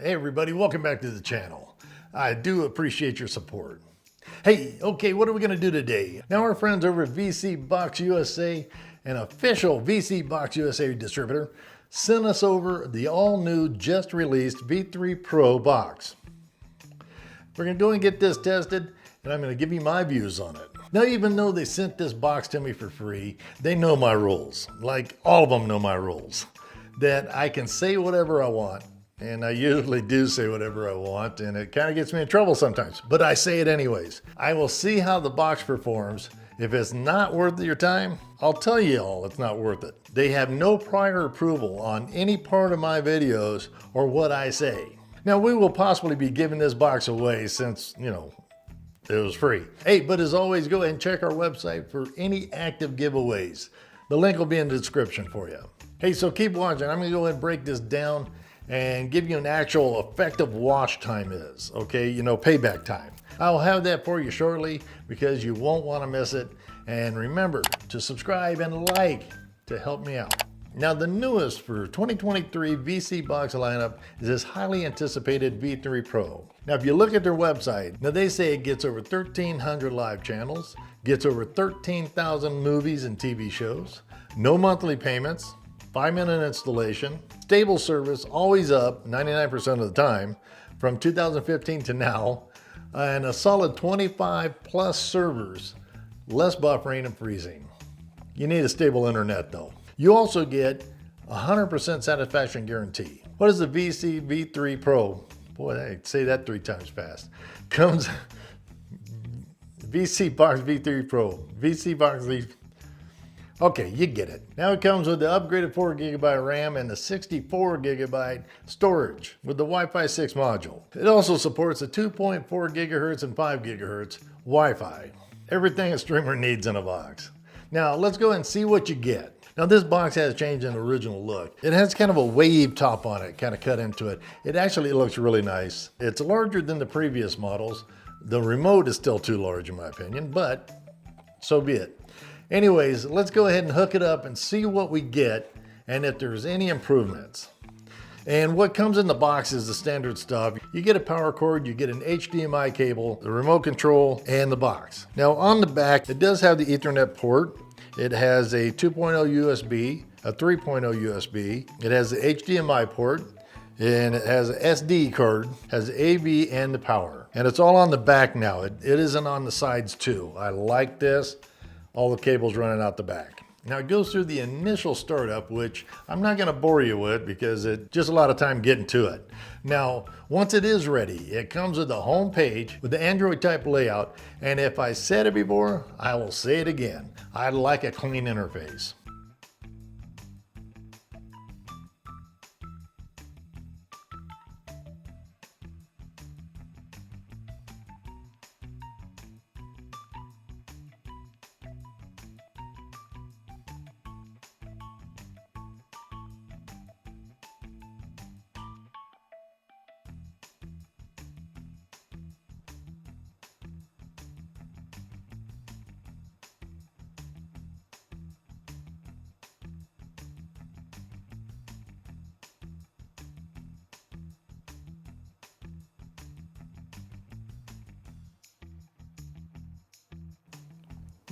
Hey everybody, welcome back to the channel. I do appreciate your support. Hey, okay, what are we gonna do today? Now our friends over at VSeeBox USA, an official VSeeBox USA distributor, sent us over the all-new, just released V3 Pro box. We're gonna go and get this tested, and I'm gonna give you my views on it. Now, even though they sent this box to me for free, they know my rules. Like, all of them know my rules. That I can say whatever I want. And I usually do say whatever I want, and it kind of gets me in trouble sometimes, but I say it anyways. I will see how the box performs. If it's not worth your time, I'll tell you all it's not worth it. They have no prior approval on any part of my videos or what I say. Now, we will possibly be giving this box away since, you know, it was free. Hey, but as always, go ahead and check our website for any active giveaways. The link will be in the description for you. Hey, so keep watching. I'm gonna go ahead and break this down and give you an actual effective watch time is, okay? You know, payback time. I'll have that for you shortly because you won't want to miss it. And remember to subscribe and like to help me out. Now, the newest for 2023 VSeeBox lineup is this highly anticipated V3 Pro. Now, if you look at their website, now they say it gets over 1,300 live channels, gets over 13,000 movies and TV shows, no monthly payments, 5-minute installation, stable service, always up 99% of the time from 2015 to now, and a solid 25 plus servers, less buffering and freezing. You need a stable internet though. You also get 100% satisfaction guarantee. What is the VC V3 Pro? Boy, I say that 3 times fast. Comes VSeeBox V3 Pro, VSeeBox V3. Okay, you get it. Now it comes with the upgraded 4GB RAM and the 64GB storage with the Wi-Fi 6 module. It also supports a 2.4 GHz and 5 GHz Wi-Fi. Everything a streamer needs in a box. Now let's go ahead and see what you get. Now this box has changed in the original look. It has kind of a wave top on it, kind of cut into it. It actually looks really nice. It's larger than the previous models. The remote is still too large in my opinion, but so be it. Anyways, let's go ahead and hook it up and see what we get and if there's any improvements. And what comes in the box is the standard stuff. You get a power cord, you get an HDMI cable, the remote control, and the box. Now on the back, it does have the Ethernet port. It has a 2.0 USB, a 3.0 USB. It has the HDMI port, and it has an SD card, has AV and the power. And it's all on the back now. It isn't on the sides too. I like this. All the cables running out the back. Now it goes through the initial startup, which I'm not gonna bore you with because it's just a lot of time getting to it. Now, once it is ready, it comes with a home page with the Android type layout. And if I said it before, I will say it again. I like a clean interface.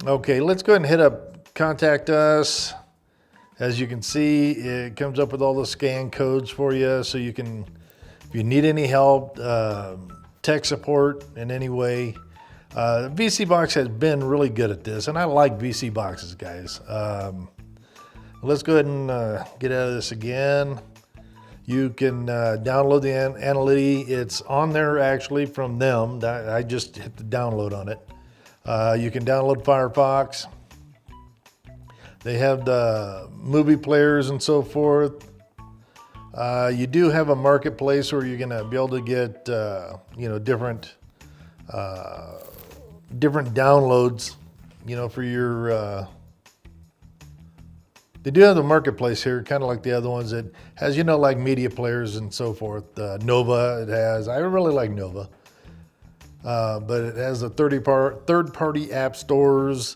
Okay, let's go ahead and hit up Contact Us. As you can see, it comes up with all the scan codes for you, so you can, if you need any help, tech support in any way. VSeeBox has been really good at this, and I like VSeeBoxes, guys. Let's go ahead and get out of this again. You can download the Analytics. It's on there actually from them. I just hit the download on it. You can download Firefox. They have the movie players and so forth. You do have a marketplace where you're gonna be able to get you know, different downloads, you know, for your they do have the marketplace here, kind of like the other ones. It has, you know, like media players and so forth. Nova, it has. I really like Nova. But it has the third-party app stores,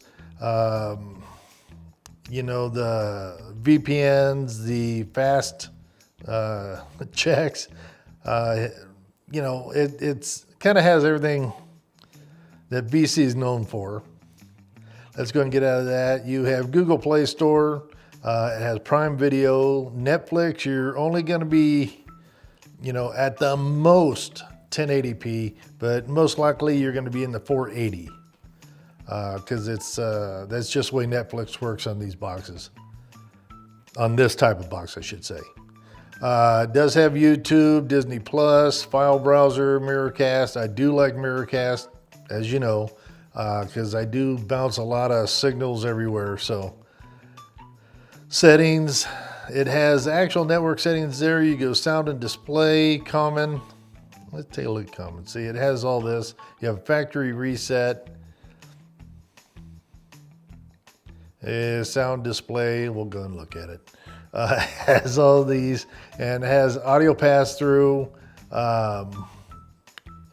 you know, the VPNs, the fast checks. You know, it's kind of has everything that VC is known for. Let's go and get out of that. You have Google Play Store. It has Prime Video, Netflix. You're only going to be, you know, at the most 1080p, but most likely you're going to be in the 480 because that's just the way Netflix works on these boxes. On this type of box, I should say. It does have YouTube, Disney Plus, file browser, Mirrorcast. I do like Mirrorcast, as you know, because I do bounce a lot of signals everywhere. So settings, it has actual network settings there. You go sound and display, common. Let's take a look at common. See, it has all this. You have factory reset. Sound display, we'll go and look at it. Has all these and has audio pass-through,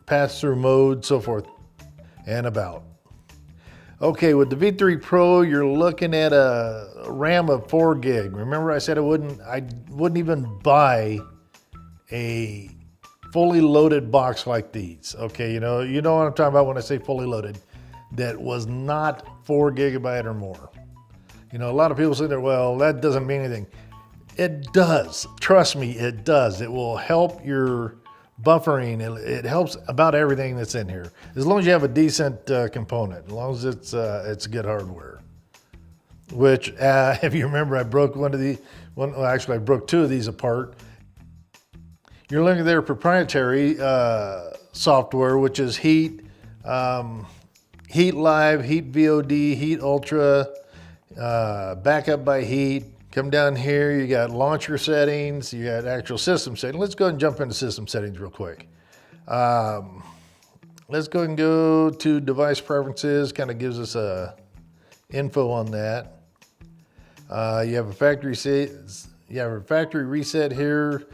pass-through mode, so forth and about. Okay, with the V3 Pro, you're looking at a RAM of 4 gig. Remember I said I wouldn't even buy a fully loaded box like these. Okay, you know what I'm talking about when I say fully loaded, that was not 4 gigabyte or more. You know, a lot of people say that, well, that doesn't mean anything. It does. Trust me, it does. It will help your buffering. It helps about everything that's in here. As long as you have a decent component, as long as it's good hardware. Which, if you remember, I broke I broke 2 of these apart. You're looking at their proprietary software, which is Heat, Heat Live, Heat VOD, Heat Ultra, backup by Heat. Come down here, you got launcher settings, you got actual system settings. Let's go ahead and jump into system settings real quick. Let's go and go to device preferences, kind of gives us a info on that. You have a factory reset here,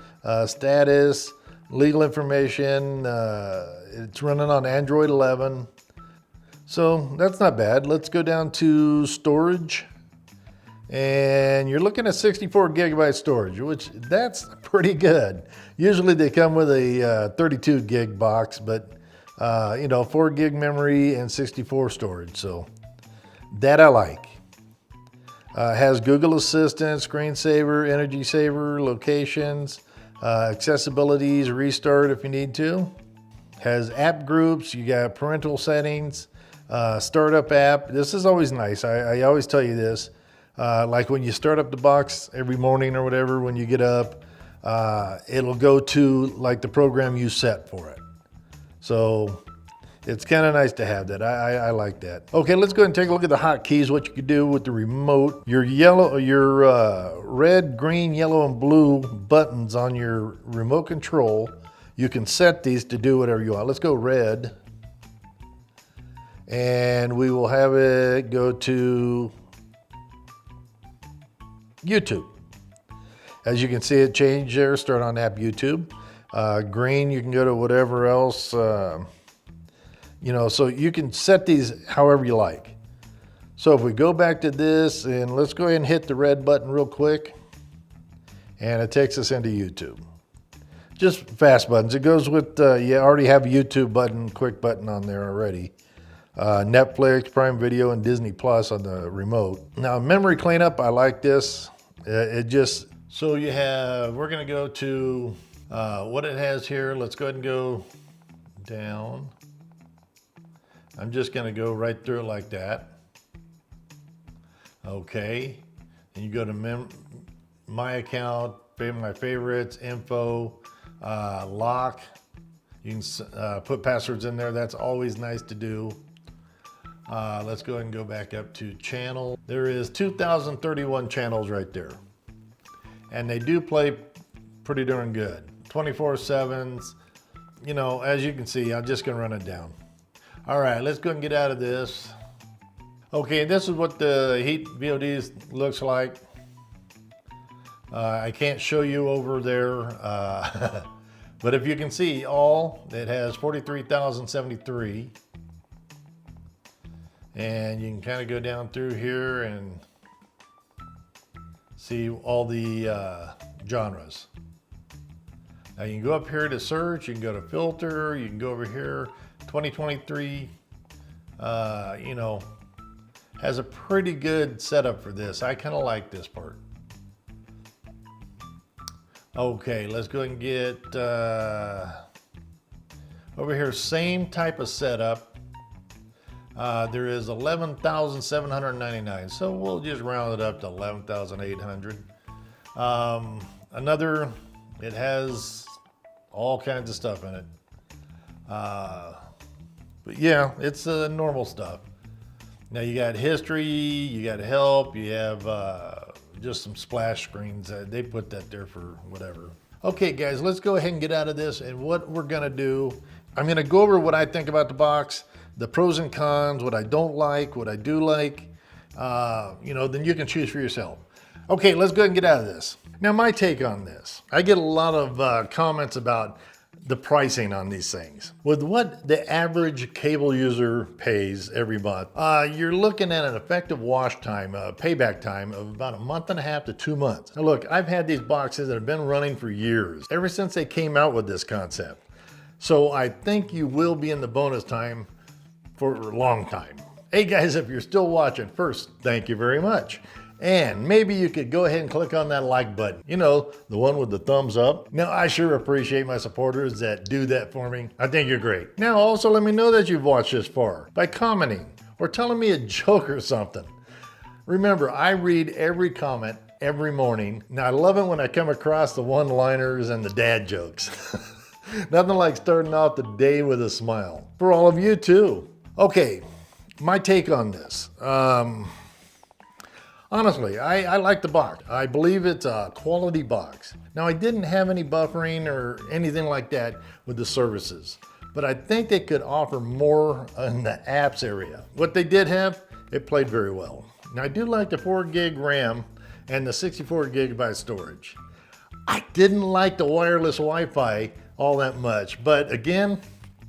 status, legal information. It's running on Android 11. So that's not bad. Let's go down to storage. And you're looking at 64 gigabyte storage, which that's pretty good. Usually they come with a 32 gig box, but you know, 4 gig memory and 64 storage. So that I like. Has Google Assistant, screensaver, energy saver, locations, accessibilities, restart if you need to. Has app groups, you got parental settings, startup app. This is always nice. I always tell you this. Like when you start up the box every morning or whatever, when you get up, it'll go to like the program you set for it. So it's kind of nice to have that. I like that. Okay, let's go ahead and take a look at the hotkeys, what you can do with the remote. Your red, green, yellow, and blue buttons on your remote control, you can set these to do whatever you want. Let's go red. And we will have it go to YouTube. As you can see, it changed there, start on app YouTube. Green, you can go to whatever else, you know, so you can set these however you like. So if we go back to this and let's go ahead and hit the red button real quick, and it takes us into YouTube. Just fast buttons. It goes with, you already have a YouTube button, quick button on there already. Netflix, Prime Video, and Disney Plus on the remote. Now, memory cleanup, I like this. So you have, we're gonna go to what it has here. Let's go ahead and go down. I'm just gonna go right through it like that. Okay, and you go to my account, my favorites, info, lock. You can put passwords in there. That's always nice to do. Let's go ahead and go back up to channel. There is 2,031 channels right there. And they do play pretty darn good. 24/7s, you know, as you can see, I'm just gonna run it down. All right, let's go and get out of this. Okay, this is what the Heat VOD looks like. I can't show you over there, but if you can see all, it has 43,073. And you can kind of go down through here and see all the genres. You can go up here to search, you can go to filter, you can go over here, 2023, you know, has a pretty good setup for this. I kind of like this part. Okay, let's go ahead and get over here, same type of setup. There is 11,799, so we'll just round it up to 11,800. Another, it has all kinds of stuff in it. But yeah, it's normal stuff. Now you got history, you got help, you have just some splash screens. They put that there for whatever. Okay guys, let's go ahead and get out of this. And what we're gonna do, I'm gonna go over what I think about the box, the pros and cons, what I don't like, what I do like. You know, then you can choose for yourself. Okay, let's go ahead and get out of this. Now my take on this, I get a lot of comments about the pricing on these things. With what the average cable user pays every month, you're looking at an effective wash time, payback time of about 1.5 months to 2 months. Now look, I've had these boxes that have been running for years, ever since they came out with this concept. So I think you will be in the bonus time for a long time. Hey guys, if you're still watching, first, thank you very much. And maybe you could go ahead and click on that like button. You know, the one with the thumbs up. Now, I sure appreciate my supporters that do that for me. I think you're great. Now, also let me know that you've watched this far by commenting or telling me a joke or something. Remember, I read every comment every morning. Now, I love it when I come across the one-liners and the dad jokes. Nothing like starting out the day with a smile. For all of you too. Okay, my take on this. Honestly, I like the box. I believe it's a quality box. Now, I didn't have any buffering or anything like that with the services, but I think they could offer more in the apps area. What they did have, it played very well. Now, I do like the 4 gig RAM and the 64 gigabyte storage. I didn't like the wireless Wi-Fi all that much, but again,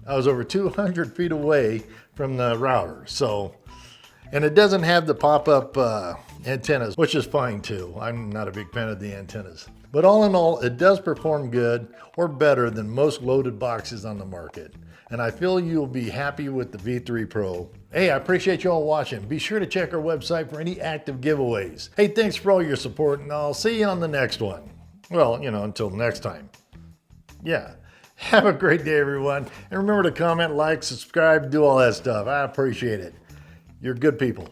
I was over 200 feet away from the router, so, and it doesn't have the pop-up antennas, which is fine too. I'm not a big fan of the antennas. But all in all, it does perform good or better than most loaded boxes on the market. And I feel you'll be happy with the V3 Pro. Hey, I appreciate you all watching. Be sure to check our website for any active giveaways. Hey, thanks for all your support, and I'll see you on the next one. Well, you know, until next time. Yeah. Have a great day, everyone. And remember to comment, like, subscribe, do all that stuff. I appreciate it. You're good people.